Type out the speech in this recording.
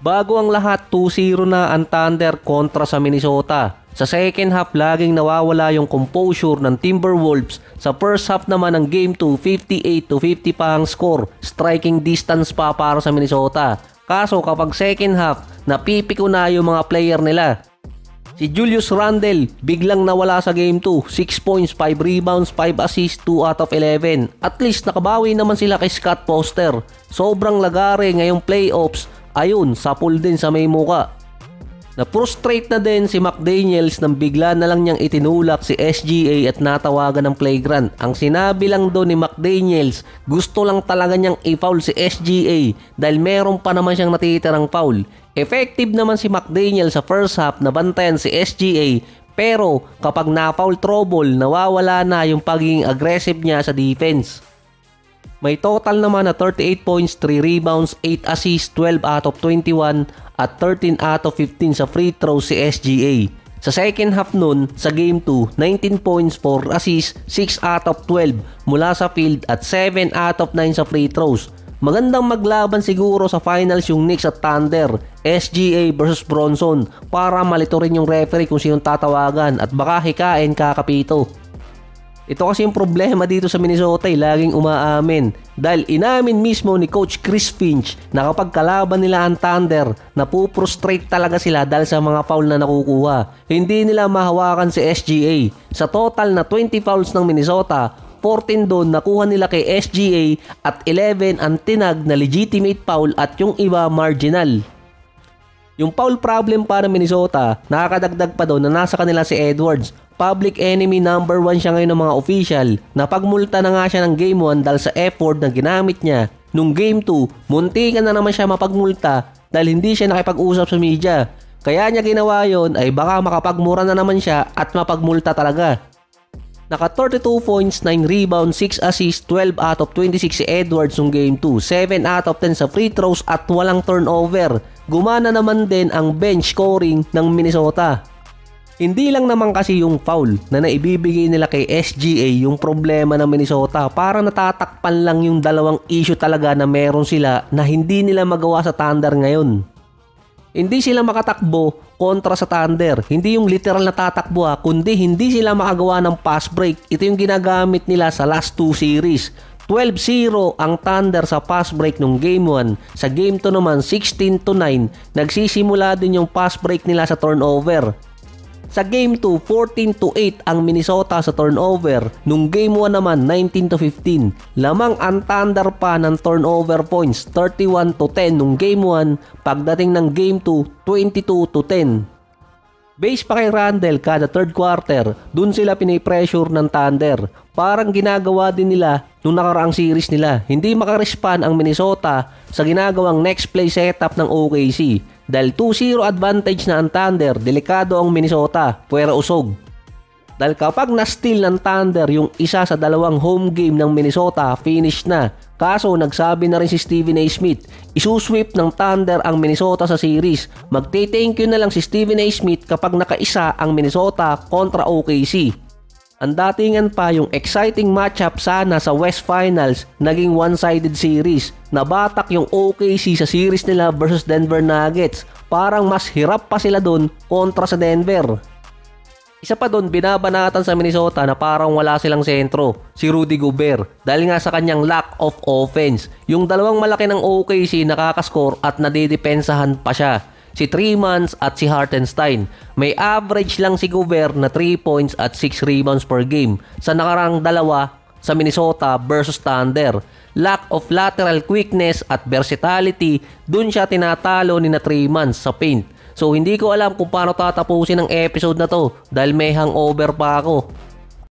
Bago ang lahat, 2-0 na ang Thunder kontra sa Minnesota. Sa second half, laging nawawala yung composure ng Timberwolves. Sa first half naman ng Game 2, 58-50 pa ang score. Striking distance pa para sa Minnesota. Kaso kapag second half, napipiko na yung mga player nila. Si Julius Randle biglang nawala sa Game 2. 6 points, 5 rebounds, 5 assists, 2 out of 11. At least nakabawi naman sila kay Scott Foster. Sobrang lagare ngayong playoffs. Ayun, sapul din sa may muka. Na-frustrate na din si McDaniels nang bigla na lang niyang itinulak si SGA at natawagan ng flagrant. Ang sinabi lang doon ni McDaniels, gusto lang talaga niyang i-foul si SGA dahil meron pa naman siyang natitirang foul. Effective naman si McDaniels sa first half na bantayan si SGA, pero kapag na-foul trouble, nawawala na yung pagiging aggressive niya sa defense. May total naman na 38 points, 3 rebounds, 8 assists, 12 out of 21 at 13 out of 15 sa free throws si SGA. Sa second half nun, sa Game 2, 19 points, 4 assists, 6 out of 12 mula sa field at 7 out of 9 sa free throws. Magandang maglaban siguro sa finals yung Knicks at Thunder, SGA versus Bronson, para malito rin yung referee kung sinong tatawagan at baka hikain kakapito. Ito kasi yung problema dito sa Minnesota, laging umaamin. Dahil inamin mismo ni Coach Chris Finch na kapag kalaban nila ang Thunder, napuprostrate talaga sila dahil sa mga foul na nakukuha. Hindi nila mahawakan si SGA. Sa total na 20 fouls ng Minnesota, 14 doon nakuha nila kay SGA at 11 ang tinag na legitimate foul at yung iba marginal. Yung foul problem para Minnesota, nakakadagdag pa doon na nasa kanila si Edwards. Public enemy number 1 siya ngayon ng mga official. Napagmulta na nga siya ng Game 1 dahil sa effort na ginamit niya. Nung Game 2, muntikan na naman siya mapagmulta dahil hindi siya nakipag-usap sa media. Kaya niya ginawa yon ay baka makapagmura na naman siya at mapagmulta talaga. Naka 32 points, 9 rebounds, 6 assists, 12 out of 26 si Edwards nung Game 2. 7 out of 10 sa free throws at walang turnover. Gumana naman din ang bench scoring ng Minnesota. Hindi lang naman kasi yung foul na naibibigay nila kay SGA yung problema ng Minnesota. Para natatakpan lang yung dalawang issue talaga na meron sila na hindi nila magawa sa Thunder ngayon. Hindi sila makatakbo kontra sa Thunder. Hindi yung literal na tatakbo kundi hindi sila makagawa ng pass break. Ito yung ginagamit nila sa last 2 series. 12-0 ang Thunder sa pass break nung Game 1. Sa Game 2 naman 16-9. Nagsisimula din yung pass break nila sa turnover. Sa Game 2, 14-8 ang Minnesota sa turnover. Nung Game 1 naman, 19-15. Lamang ang Thunder pa ng turnover points, 31-10 nung Game 1. Pagdating ng Game 2, 22-10. Base pa kay Randle kada third quarter, dun sila pinipressure ng Thunder. Parang ginagawa din nila nung nakaraang series nila. Hindi makarespan ang Minnesota sa ginagawang next play setup ng OKC. Dahil 2-0 advantage na ang Thunder, delikado ang Minnesota, puwera usog. Dahil kapag na-steal ng Thunder yung isa sa dalawang home game ng Minnesota, finish na. Kaso nagsabi na rin si Stephen A. Smith, isusweep ng Thunder ang Minnesota sa series. Magte-thank you na lang si Stephen A. Smith kapag nakaisa ang Minnesota kontra OKC. Ang datingan pa yung exciting matchup sana sa West Finals, naging one-sided series. Nabatak yung OKC sa series nila versus Denver Nuggets. Parang mas hirap pa sila doon kontra sa Denver. Isa pa doon, binabanatan sa Minnesota na parang wala silang sentro, si Rudy Gobert. Dahil nga sa kanyang lack of offense. Yung dalawang malaki ng OKC nakakascore at nadidepensahan pa siya. Si Tremans at si Hartenstein. May average lang si Gobert na 3 points at 6 rebounds per game sa nakarang dalawa sa Minnesota versus Thunder. Lack of lateral quickness at versatility, dun siya tinatalo ni na Tremans sa paint. So hindi ko alam kung paano tatapusin ang episode na to dahil may hangover pa ako.